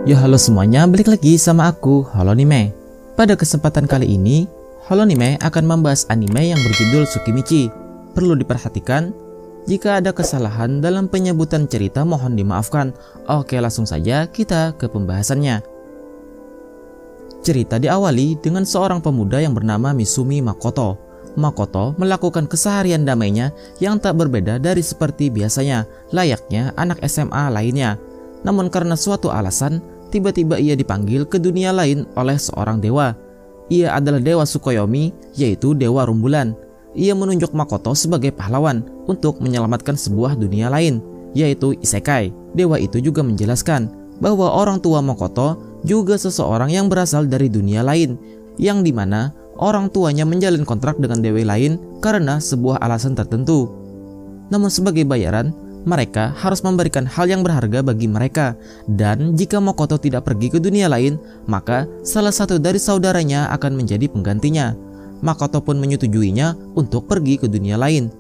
Ya halo semuanya, balik lagi sama aku, Holonime. Pada kesempatan kali ini, Holonime akan membahas anime yang berjudul Tsukimichi. Perlu diperhatikan, jika ada kesalahan dalam penyebutan cerita mohon dimaafkan. Oke, langsung saja kita ke pembahasannya. Cerita diawali dengan seorang pemuda yang bernama Misumi Makoto. Makoto melakukan keseharian damainya yang tak berbeda dari seperti biasanya, layaknya anak SMA lainnya. Namun karena suatu alasan, tiba-tiba ia dipanggil ke dunia lain oleh seorang dewa. Ia adalah dewa Tsukuyomi, yaitu dewa rumbulan. Ia menunjuk Makoto sebagai pahlawan untuk menyelamatkan sebuah dunia lain, yaitu Isekai. Dewa itu juga menjelaskan bahwa orang tua Makoto juga seseorang yang berasal dari dunia lain, yang dimana orang tuanya menjalin kontrak dengan dewa lain karena sebuah alasan tertentu. Namun sebagai bayaran, mereka harus memberikan hal yang berharga bagi mereka, dan jika Makoto tidak pergi ke dunia lain, maka salah satu dari saudaranya akan menjadi penggantinya. Makoto pun menyetujuinya untuk pergi ke dunia lain.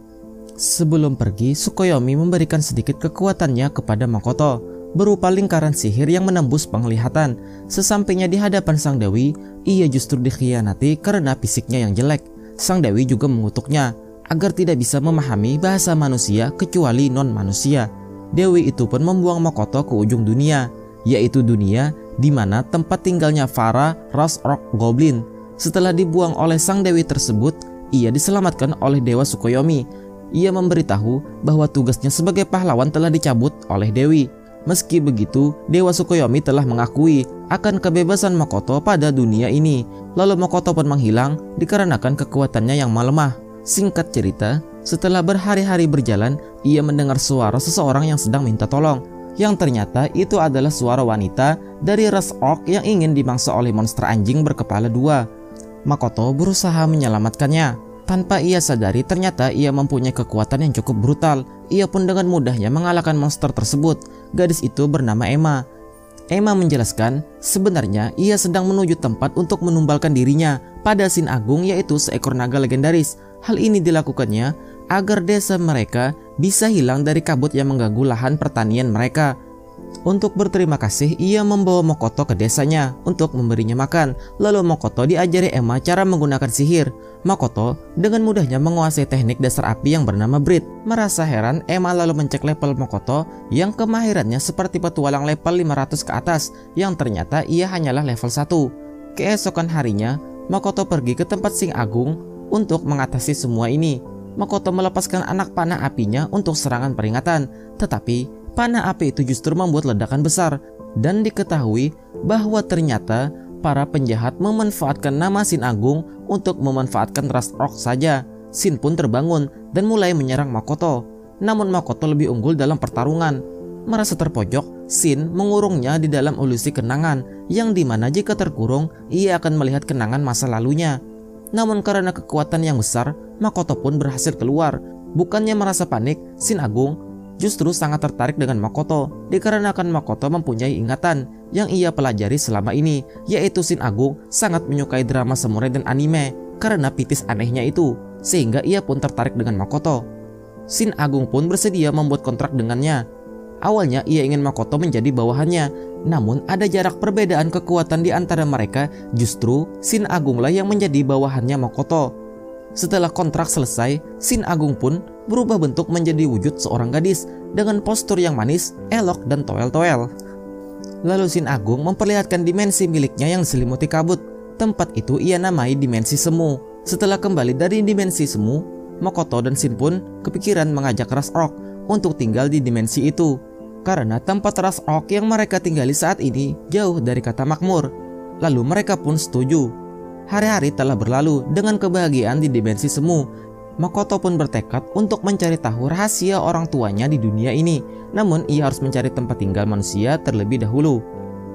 Sebelum pergi, Tsukuyomi memberikan sedikit kekuatannya kepada Makoto, berupa lingkaran sihir yang menembus penglihatan. Sesampainya di hadapan Sang Dewi, ia justru dikhianati karena fisiknya yang jelek. Sang Dewi juga mengutuknya agar tidak bisa memahami bahasa manusia kecuali non-manusia. Dewi itu pun membuang Makoto ke ujung dunia, yaitu dunia di mana tempat tinggalnya Fara Ras Rock Goblin. Setelah dibuang oleh Sang Dewi tersebut, ia diselamatkan oleh Dewa Tsukuyomi. Ia memberitahu bahwa tugasnya sebagai pahlawan telah dicabut oleh Dewi. Meski begitu, Dewa Tsukuyomi telah mengakui akan kebebasan Makoto pada dunia ini. Lalu Makoto pun menghilang dikarenakan kekuatannya yang melemah. Singkat cerita, setelah berhari-hari berjalan, ia mendengar suara seseorang yang sedang minta tolong, yang ternyata itu adalah suara wanita dari ras orc yang ingin dimangsa oleh monster anjing berkepala dua. Makoto berusaha menyelamatkannya. Tanpa ia sadari, ternyata ia mempunyai kekuatan yang cukup brutal. Ia pun dengan mudahnya mengalahkan monster tersebut. Gadis itu bernama Emma. Emma menjelaskan sebenarnya ia sedang menuju tempat untuk menumbalkan dirinya pada Sin Agung, yaitu seekor naga legendaris. Hal ini dilakukannya agar desa mereka bisa hilang dari kabut yang mengganggu lahan pertanian mereka. Untuk berterima kasih, ia membawa Makoto ke desanya untuk memberinya makan. Lalu Makoto diajari Emma cara menggunakan sihir. Makoto dengan mudahnya menguasai teknik dasar api yang bernama Breath. Merasa heran, Emma lalu mencek level Makoto yang kemahirannya seperti petualang level 500 ke atas, yang ternyata ia hanyalah level 1. Keesokan harinya, Makoto pergi ke tempat Sin Agung untuk mengatasi semua ini. Makoto melepaskan anak panah apinya untuk serangan peringatan, tetapi panah api itu justru membuat ledakan besar, dan diketahui bahwa ternyata para penjahat memanfaatkan nama Sin Agung untuk memanfaatkan ras orc saja. Sin pun terbangun dan mulai menyerang Makoto. Namun Makoto lebih unggul dalam pertarungan. Merasa terpojok, Sin mengurungnya di dalam ilusi kenangan, yang dimana jika terkurung, ia akan melihat kenangan masa lalunya. Namun karena kekuatan yang besar, Makoto pun berhasil keluar. Bukannya merasa panik, Sin Agung justru sangat tertarik dengan Makoto, dikarenakan Makoto mempunyai ingatan yang ia pelajari selama ini, yaitu Sin Agung sangat menyukai drama samurai dan anime karena pitis anehnya itu, sehingga ia pun tertarik dengan Makoto. Sin Agung pun bersedia membuat kontrak dengannya. Awalnya ia ingin Makoto menjadi bawahannya, namun ada jarak perbedaan kekuatan di antara mereka. Justru Sin Agunglah yang menjadi bawahannya Makoto. Setelah kontrak selesai, Sin Agung pun berubah bentuk menjadi wujud seorang gadis dengan postur yang manis, elok, dan toel-toel. Lalu Sin Agung memperlihatkan dimensi miliknya yang diselimuti kabut. Tempat itu ia namai dimensi semu. Setelah kembali dari dimensi semu, Makoto dan Sin pun kepikiran mengajak ras orc untuk tinggal di dimensi itu, karena tempat ras orc yang mereka tinggali saat ini jauh dari kata makmur. Lalu mereka pun setuju. Hari-hari telah berlalu dengan kebahagiaan di dimensi semu. Makoto pun bertekad untuk mencari tahu rahasia orang tuanya di dunia ini. Namun ia harus mencari tempat tinggal manusia terlebih dahulu.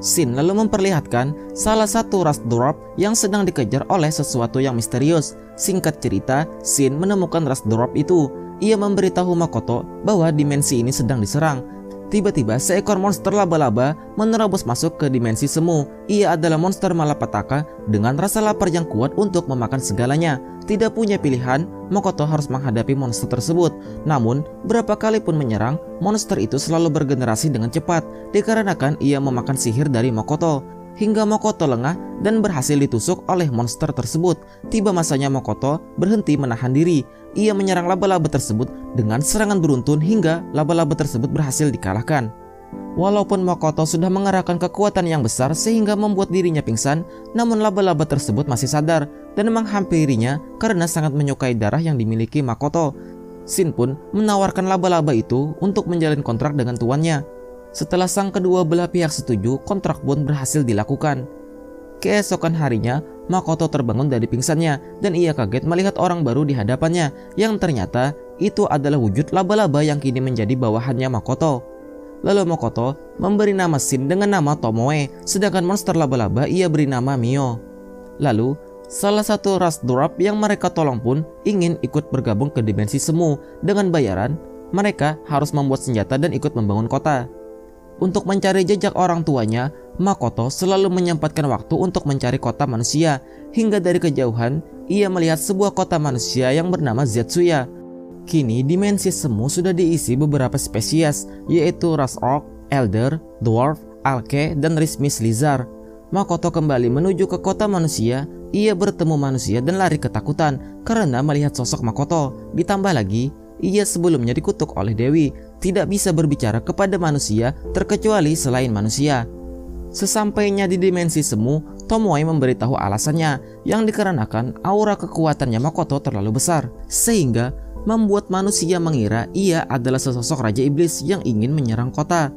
Sin lalu memperlihatkan salah satu ras dwarf yang sedang dikejar oleh sesuatu yang misterius. Singkat cerita, Sin menemukan ras dwarf itu. Ia memberitahu Makoto bahwa dimensi ini sedang diserang. Tiba-tiba seekor monster laba-laba menerobos masuk ke dimensi semu. Ia adalah monster malapetaka dengan rasa lapar yang kuat untuk memakan segalanya. Tidak punya pilihan, Makoto harus menghadapi monster tersebut. Namun, berapa kali pun menyerang, monster itu selalu bergenerasi dengan cepat dikarenakan ia memakan sihir dari Makoto. Hingga Makoto lengah dan berhasil ditusuk oleh monster tersebut. Tiba masanya Makoto berhenti menahan diri. Ia menyerang laba-laba tersebut dengan serangan beruntun hingga laba-laba tersebut berhasil dikalahkan. Walaupun Makoto sudah mengerahkan kekuatan yang besar sehingga membuat dirinya pingsan, namun laba-laba tersebut masih sadar dan menghampirinya karena sangat menyukai darah yang dimiliki Makoto. Shin pun menawarkan laba-laba itu untuk menjalin kontrak dengan tuannya. Setelah sang kedua belah pihak setuju, kontrak pun berhasil dilakukan. Keesokan harinya, Makoto terbangun dari pingsannya dan ia kaget melihat orang baru di hadapannya yang ternyata itu adalah wujud laba-laba yang kini menjadi bawahannya Makoto. Lalu Makoto memberi nama Shin dengan nama Tomoe, sedangkan monster laba-laba ia beri nama Mio. Lalu, salah satu ras dwarf yang mereka tolong pun ingin ikut bergabung ke dimensi semu. Dengan bayaran, mereka harus membuat senjata dan ikut membangun kota. Untuk mencari jejak orang tuanya, Makoto selalu menyempatkan waktu untuk mencari kota manusia. Hingga dari kejauhan, ia melihat sebuah kota manusia yang bernama Zetsuya. Kini dimensi semu sudah diisi beberapa spesies, yaitu ras orc, elder, dwarf, alke, dan rismis lizard. Makoto kembali menuju ke kota manusia. Ia bertemu manusia dan lari ketakutan karena melihat sosok Makoto. Ditambah lagi, ia sebelumnya dikutuk oleh Dewi, tidak bisa berbicara kepada manusia terkecuali selain manusia. Sesampainya di dimensi semu, Tomoe memberitahu alasannya, yang dikarenakan aura kekuatannya Makoto terlalu besar, sehingga membuat manusia mengira ia adalah sesosok Raja Iblis yang ingin menyerang kota.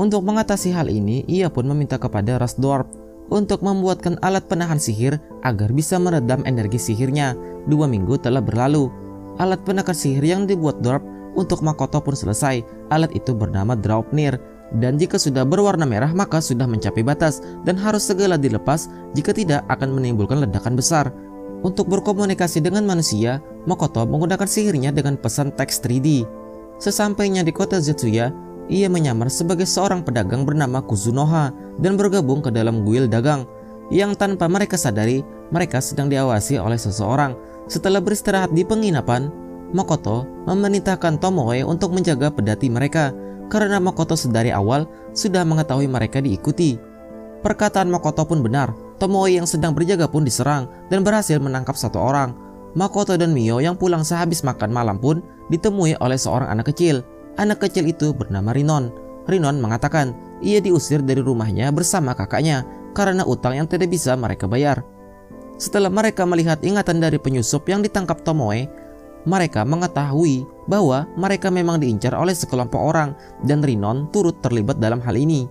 Untuk mengatasi hal ini, ia pun meminta kepada ras dwarf untuk membuatkan alat penahan sihir agar bisa meredam energi sihirnya. 2 minggu telah berlalu. Alat penahan sihir yang dibuat dwarf untuk Makoto pun selesai. Alat itu bernama Draupnir, dan jika sudah berwarna merah maka sudah mencapai batas dan harus segera dilepas, jika tidak akan menimbulkan ledakan besar. Untuk berkomunikasi dengan manusia, Makoto menggunakan sihirnya dengan pesan teks 3D. Sesampainya di kota Zetsuya, ia menyamar sebagai seorang pedagang bernama Kuzunoha dan bergabung ke dalam guild dagang, yang tanpa mereka sadari, mereka sedang diawasi oleh seseorang. Setelah beristirahat di penginapan, Makoto memerintahkan Tomoe untuk menjaga pedati mereka, karena Makoto sedari awal sudah mengetahui mereka diikuti. Perkataan Makoto pun benar, Tomoe yang sedang berjaga pun diserang dan berhasil menangkap 1 orang. Makoto dan Mio yang pulang sehabis makan malam pun ditemui oleh seorang anak kecil. Anak kecil itu bernama Rinon. Rinon mengatakan ia diusir dari rumahnya bersama kakaknya karena utang yang tidak bisa mereka bayar. Setelah mereka melihat ingatan dari penyusup yang ditangkap Tomoe, mereka mengetahui bahwa mereka memang diincar oleh sekelompok orang dan Rinon turut terlibat dalam hal ini,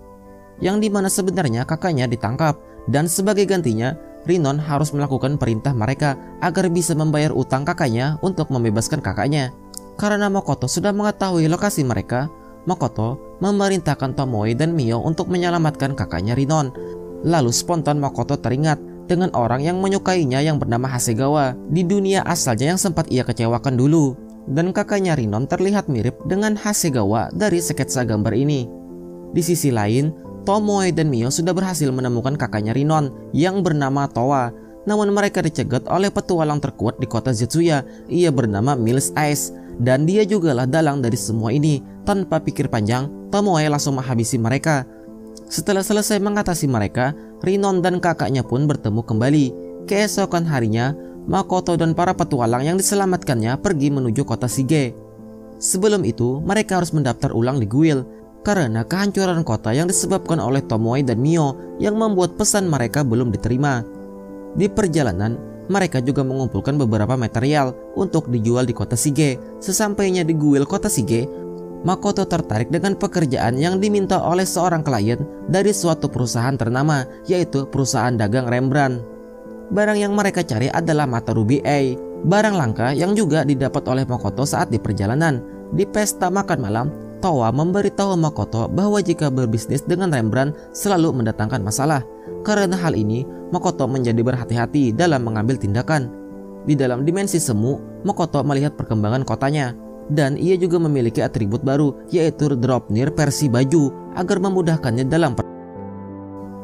yang dimana sebenarnya kakaknya ditangkap dan sebagai gantinya Rinon harus melakukan perintah mereka agar bisa membayar utang kakaknya untuk membebaskan kakaknya. Karena Makoto sudah mengetahui lokasi mereka, Makoto memerintahkan Tomoe dan Mio untuk menyelamatkan kakaknya Rinon. Lalu spontan Makoto teringat dengan orang yang menyukainya yang bernama Hasegawa di dunia asalnya yang sempat ia kecewakan dulu. Dan kakaknya Rinon terlihat mirip dengan Hasegawa dari sketsa gambar ini. Di sisi lain, Tomoe dan Mio sudah berhasil menemukan kakaknya Rinon yang bernama Towa. Namun mereka dicegat oleh petualang terkuat di kota Zetsuya. Ia bernama Mills Ice, dan dia jugalah dalang dari semua ini. Tanpa pikir panjang, Tomoe langsung menghabisi mereka. Setelah selesai mengatasi mereka, Rinon dan kakaknya pun bertemu kembali. Keesokan harinya, Makoto dan para petualang yang diselamatkannya pergi menuju kota Shige. Sebelum itu, mereka harus mendaftar ulang di guild karena kehancuran kota yang disebabkan oleh Tomoe dan Mio yang membuat pesan mereka belum diterima. Di perjalanan, mereka juga mengumpulkan beberapa material untuk dijual di kota Shige. Sesampainya di guild kota Shige, Makoto tertarik dengan pekerjaan yang diminta oleh seorang klien dari suatu perusahaan ternama, yaitu perusahaan dagang Rembrandt. Barang yang mereka cari adalah mata ruby A, barang langka yang juga didapat oleh Makoto saat di perjalanan. Di pesta makan malam, Towa memberitahu Makoto bahwa jika berbisnis dengan Rembrandt selalu mendatangkan masalah. Karena hal ini, Makoto menjadi berhati-hati dalam mengambil tindakan. Di dalam dimensi semu, Makoto melihat perkembangan kotanya. Dan ia juga memiliki atribut baru, yaitu Draupnir versi baju, agar memudahkannya dalam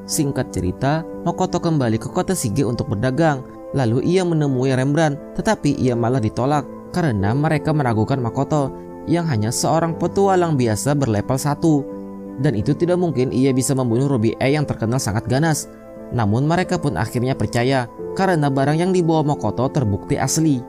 Singkat cerita, Makoto kembali ke kota Shige untuk berdagang. Lalu ia menemui Rembrandt, tetapi ia malah ditolak karena mereka meragukan Makoto yang hanya seorang petualang biasa berlevel 1. Dan itu tidak mungkin ia bisa membunuh Ruby E yang terkenal sangat ganas. Namun mereka pun akhirnya percaya karena barang yang dibawa Makoto terbukti asli.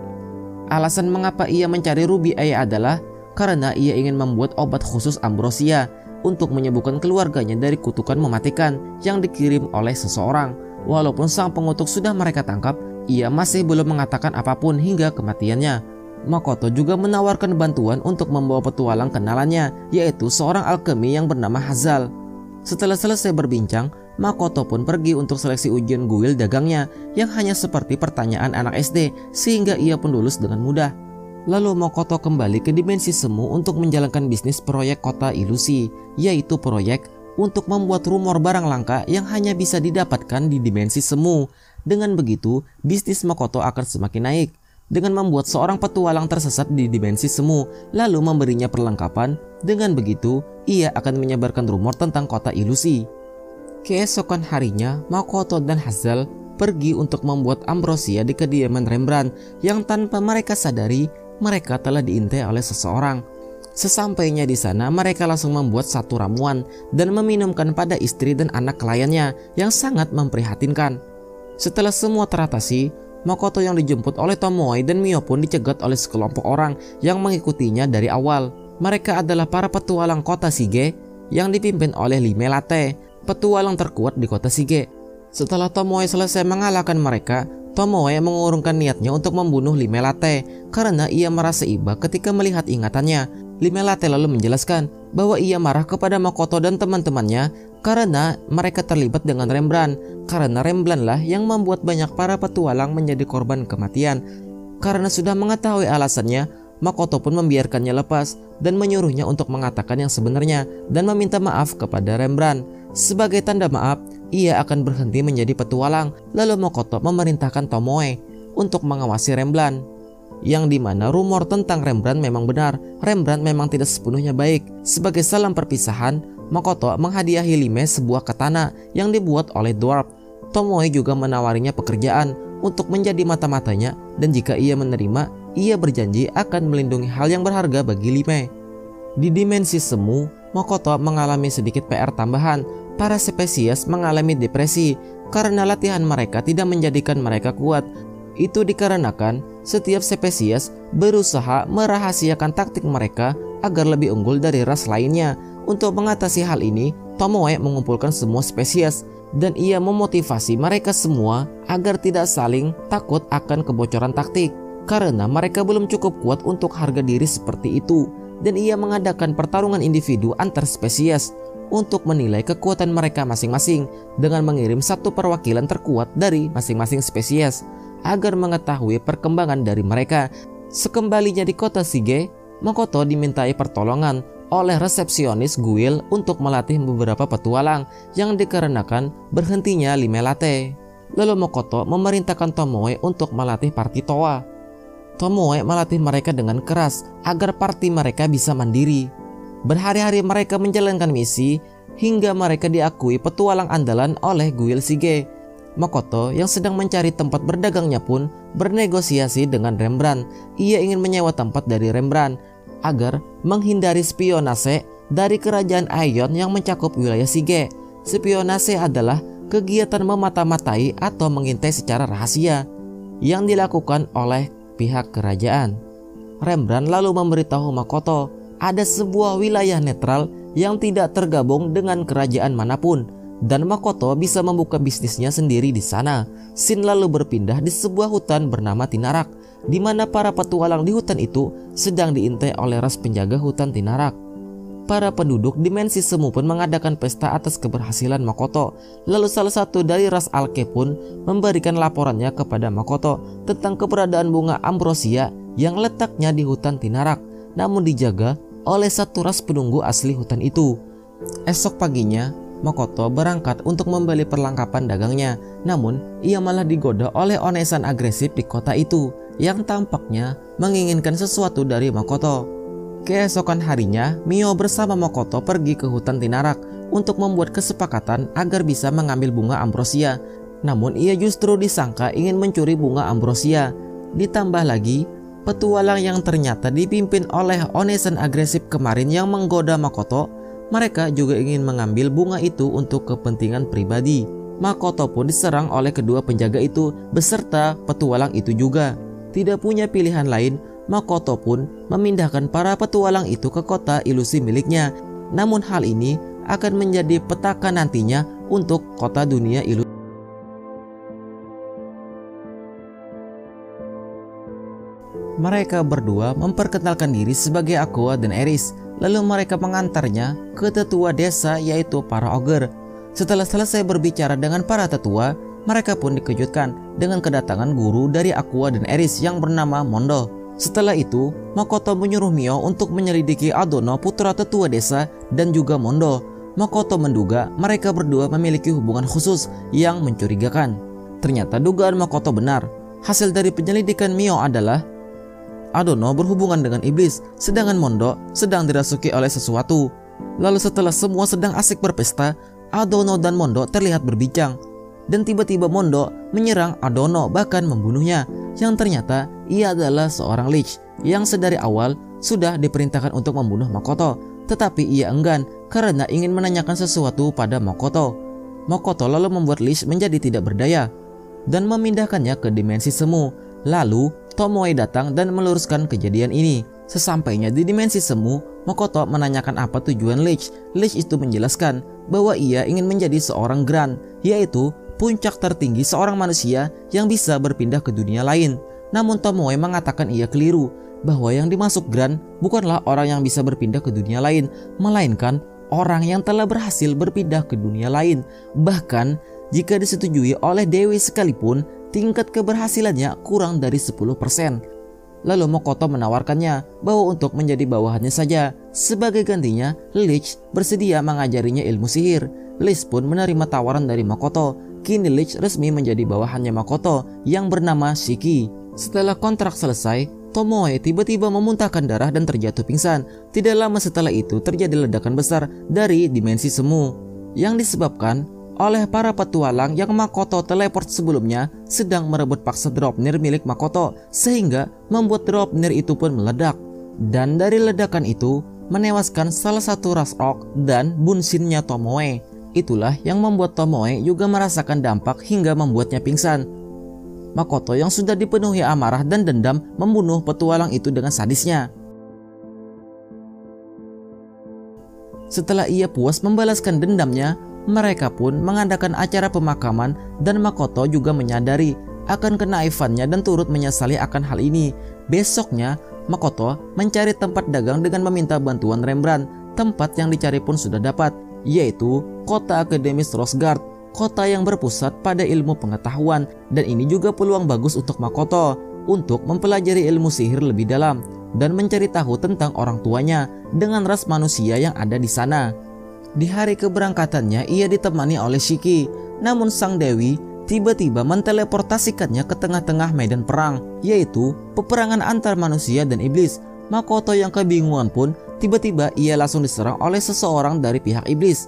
Alasan mengapa ia mencari Ruby E adalah karena ia ingin membuat obat khusus ambrosia untuk menyembuhkan keluarganya dari kutukan mematikan yang dikirim oleh seseorang. Walaupun sang pengutuk sudah mereka tangkap, ia masih belum mengatakan apapun hingga kematiannya. Makoto juga menawarkan bantuan untuk membawa petualang kenalannya, yaitu seorang alkemi yang bernama Hazal. Setelah selesai berbincang, Makoto pun pergi untuk seleksi ujian guil dagangnya yang hanya seperti pertanyaan anak SD, sehingga ia pun lulus dengan mudah. Lalu Makoto kembali ke dimensi semu untuk menjalankan bisnis proyek kota ilusi, yaitu proyek untuk membuat rumor barang langka yang hanya bisa didapatkan di dimensi semu. Dengan begitu, bisnis Makoto akan semakin naik dengan membuat seorang petualang tersesat di dimensi semu, lalu memberinya perlengkapan. Dengan begitu, ia akan menyebarkan rumor tentang kota ilusi. Keesokan harinya, Makoto dan Hazal pergi untuk membuat ambrosia di kediaman Rembrandt yang tanpa mereka sadari, mereka telah diintai oleh seseorang. Sesampainya di sana, mereka langsung membuat satu ramuan dan meminumkan pada istri dan anak kliennya yang sangat memprihatinkan. Setelah semua teratasi, Makoto yang dijemput oleh Tomoe dan Mio pun dicegat oleh sekelompok orang yang mengikutinya dari awal. Mereka adalah para petualang kota Shige yang dipimpin oleh Lime Latte, petualang terkuat di kota Shige. Setelah Tomoe selesai mengalahkan mereka, Tomoe mengurungkan niatnya untuk membunuh Lime Latte karena ia merasa iba ketika melihat ingatannya. Lime Latte lalu menjelaskan bahwa ia marah kepada Makoto dan teman-temannya karena mereka terlibat dengan Rembrandt, karena Rembrandt lah yang membuat banyak para petualang menjadi korban kematian. Karena sudah mengetahui alasannya, Makoto pun membiarkannya lepas dan menyuruhnya untuk mengatakan yang sebenarnya dan meminta maaf kepada Rembrandt. Sebagai tanda maaf, ia akan berhenti menjadi petualang. Lalu Makoto memerintahkan Tomoe untuk mengawasi Rembrandt, yang dimana rumor tentang Rembrandt memang benar. Rembrandt memang tidak sepenuhnya baik. Sebagai salam perpisahan, Makoto menghadiahi Lime sebuah katana yang dibuat oleh dwarf. Tomoe juga menawarinya pekerjaan untuk menjadi mata-matanya, dan jika ia menerima, ia berjanji akan melindungi hal yang berharga bagi Lime. Di dimensi semu, Makoto mengalami sedikit PR tambahan. Para spesies mengalami depresi karena latihan mereka tidak menjadikan mereka kuat. Itu dikarenakan setiap spesies berusaha merahasiakan taktik mereka agar lebih unggul dari ras lainnya. Untuk mengatasi hal ini, Tomoe mengumpulkan semua spesies dan ia memotivasi mereka semua agar tidak saling takut akan kebocoran taktik, karena mereka belum cukup kuat untuk harga diri seperti itu. Dan ia mengadakan pertarungan individu antar spesies untuk menilai kekuatan mereka masing-masing dengan mengirim satu perwakilan terkuat dari masing-masing spesies agar mengetahui perkembangan dari mereka. Sekembalinya di kota Shige, Makoto dimintai pertolongan oleh resepsionis guild untuk melatih beberapa petualang yang dikarenakan berhentinya Lime Latte. Lalu Makoto memerintahkan Tomoe untuk melatih party Towa. Tomoe melatih mereka dengan keras agar party mereka bisa mandiri. Berhari-hari mereka menjalankan misi hingga mereka diakui petualang andalan oleh guild Shige. Makoto yang sedang mencari tempat berdagangnya pun bernegosiasi dengan Rembrandt. Ia ingin menyewa tempat dari Rembrandt agar menghindari spionase dari kerajaan Aion yang mencakup wilayah Shige. Spionase adalah kegiatan memata-matai atau mengintai secara rahasia yang dilakukan oleh pihak kerajaan. Rembrandt lalu memberitahu Makoto ada sebuah wilayah netral yang tidak tergabung dengan kerajaan manapun, dan Makoto bisa membuka bisnisnya sendiri di sana. Shin lalu berpindah di sebuah hutan bernama Tinarak, di mana para petualang di hutan itu sedang diintai oleh ras penjaga hutan Tinarak. Para penduduk dimensi semu pun mengadakan pesta atas keberhasilan Makoto. Lalu salah satu dari ras Alke pun memberikan laporannya kepada Makoto tentang keberadaan bunga ambrosia yang letaknya di hutan Tinarak, namun dijaga oleh satu ras penunggu asli hutan itu. Esok paginya, Makoto berangkat untuk membeli perlengkapan dagangnya, namun ia malah digoda oleh onesan agresif di kota itu yang tampaknya menginginkan sesuatu dari Makoto. Keesokan harinya, Mio bersama Makoto pergi ke hutan Tinarak untuk membuat kesepakatan agar bisa mengambil bunga ambrosia. Namun ia justru disangka ingin mencuri bunga ambrosia. Ditambah lagi, petualang yang ternyata dipimpin oleh Onesan agresif kemarin yang menggoda Makoto, mereka juga ingin mengambil bunga itu untuk kepentingan pribadi. Makoto pun diserang oleh kedua penjaga itu beserta petualang itu juga. Tidak punya pilihan lain, Makoto pun memindahkan para petualang itu ke kota ilusi miliknya. Namun hal ini akan menjadi petaka nantinya untuk kota dunia ilusi. Mereka berdua memperkenalkan diri sebagai Aqua dan Eris. Lalu mereka mengantarnya ke tetua desa yaitu para ogre. Setelah selesai berbicara dengan para tetua, mereka pun dikejutkan dengan kedatangan guru dari Aqua dan Eris yang bernama Mondo. Setelah itu, Makoto menyuruh Mio untuk menyelidiki Adono putra tetua desa dan juga Mondo. Makoto menduga mereka berdua memiliki hubungan khusus yang mencurigakan. Ternyata dugaan Makoto benar. Hasil dari penyelidikan Mio adalah Adono berhubungan dengan iblis, sedangkan Mondo sedang dirasuki oleh sesuatu. Lalu setelah semua sedang asik berpesta, Adono dan Mondo terlihat berbincang. Dan tiba-tiba Mondo menyerang Adono bahkan membunuhnya. Yang ternyata ia adalah seorang lich yang sedari awal sudah diperintahkan untuk membunuh Makoto. Tetapi ia enggan karena ingin menanyakan sesuatu pada Makoto. Makoto lalu membuat lich menjadi tidak berdaya dan memindahkannya ke dimensi semu. Lalu Tomoe datang dan meluruskan kejadian ini. Sesampainya di dimensi semu, Makoto menanyakan apa tujuan lich. Lich itu menjelaskan bahwa ia ingin menjadi seorang Grand, yaitu puncak tertinggi seorang manusia yang bisa berpindah ke dunia lain. Namun Tomoe mengatakan ia keliru, bahwa yang dimaksud Grand bukanlah orang yang bisa berpindah ke dunia lain, melainkan orang yang telah berhasil berpindah ke dunia lain. Bahkan jika disetujui oleh Dewi sekalipun, tingkat keberhasilannya kurang dari 10%. Lalu Makoto menawarkannya bahwa untuk menjadi bawahannya saja. Sebagai gantinya, Lich bersedia mengajarinya ilmu sihir. Lich pun menerima tawaran dari Makoto. Kini Lich resmi menjadi bawahannya Makoto yang bernama Shiki. Setelah kontrak selesai, Tomoe tiba-tiba memuntahkan darah dan terjatuh pingsan. Tidak lama setelah itu terjadi ledakan besar dari dimensi semu yang disebabkan oleh para petualang yang Makoto teleport sebelumnya sedang merebut paksa Draupnir milik Makoto, sehingga membuat Draupnir itu pun meledak. Dan dari ledakan itu menewaskan salah satu Rasrock dan Bunshin-nya Tomoe. Itulah yang membuat Tomoe juga merasakan dampak hingga membuatnya pingsan. Makoto yang sudah dipenuhi amarah dan dendam membunuh petualang itu dengan sadisnya. Setelah ia puas membalaskan dendamnya, mereka pun mengadakan acara pemakaman dan Makoto juga menyadari akan kenaifannya dan turut menyesali akan hal ini. Besoknya, Makoto mencari tempat dagang dengan meminta bantuan Rembrandt. Tempat yang dicari pun sudah dapat, yaitu kota akademis Rosgard, kota yang berpusat pada ilmu pengetahuan. Dan ini juga peluang bagus untuk Makoto untuk mempelajari ilmu sihir lebih dalam dan mencari tahu tentang orang tuanya dengan ras manusia yang ada di sana. Di hari keberangkatannya ia ditemani oleh Shiki, namun sang dewi tiba-tiba menteleportasikannya ke tengah-tengah medan perang, yaitu peperangan antar manusia dan iblis. Makoto yang kebingungan pun tiba-tiba ia langsung diserang oleh seseorang dari pihak iblis.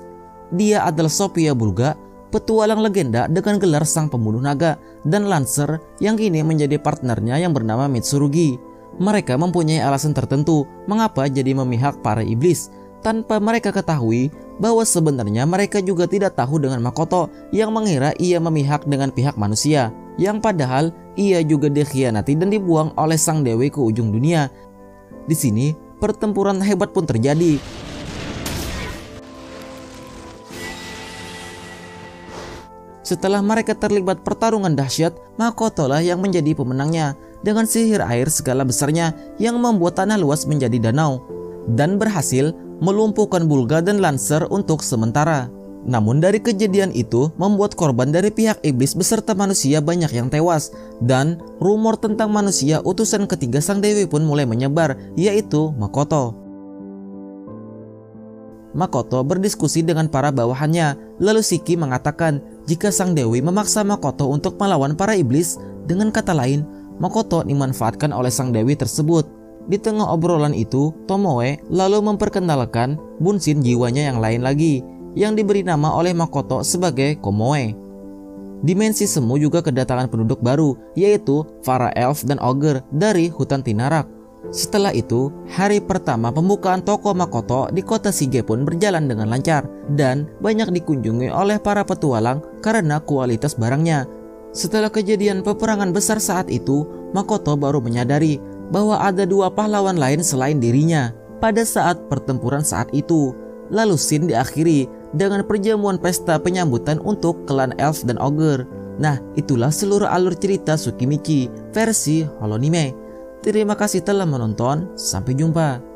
Dia adalah Sophia Bulga, petualang legenda dengan gelar sang pembunuh naga, dan Lancer yang kini menjadi partnernya yang bernama Mitsurugi. Mereka mempunyai alasan tertentu mengapa jadi memihak para iblis, tanpa mereka ketahui bahwa sebenarnya mereka juga tidak tahu dengan Makoto yang mengira ia memihak dengan pihak manusia, yang padahal ia juga dikhianati dan dibuang oleh sang dewi ke ujung dunia. Di sini pertempuran hebat pun terjadi. Setelah mereka terlibat pertarungan dahsyat, Makoto lah yang menjadi pemenangnya dengan sihir air skala besarnya yang membuat tanah luas menjadi danau dan berhasil melumpuhkan Bulga dan Lancer untuk sementara. Namun dari kejadian itu membuat korban dari pihak iblis beserta manusia banyak yang tewas, dan rumor tentang manusia utusan ketiga sang dewi pun mulai menyebar, yaitu Makoto. Makoto berdiskusi dengan para bawahannya, lalu Shiki mengatakan jika sang dewi memaksa Makoto untuk melawan para iblis. Dengan kata lain, Makoto dimanfaatkan oleh sang dewi tersebut. Di tengah obrolan itu, Tomoe lalu memperkenalkan Bunshin jiwanya yang lain lagi, yang diberi nama oleh Makoto sebagai Komoe. Dimensi semu juga kedatangan penduduk baru, yaitu para elf dan ogre dari hutan Tinarak. Setelah itu, hari pertama pembukaan toko Makoto di kota Shige pun berjalan dengan lancar dan banyak dikunjungi oleh para petualang karena kualitas barangnya. Setelah kejadian peperangan besar saat itu, Makoto baru menyadari bahwa ada dua pahlawan lain selain dirinya pada saat pertempuran saat itu. Lalu scene diakhiri dengan perjamuan pesta penyambutan untuk klan elf dan ogre. Nah, itulah seluruh alur cerita Tsukimichi versi Holonime. Terima kasih telah menonton, sampai jumpa.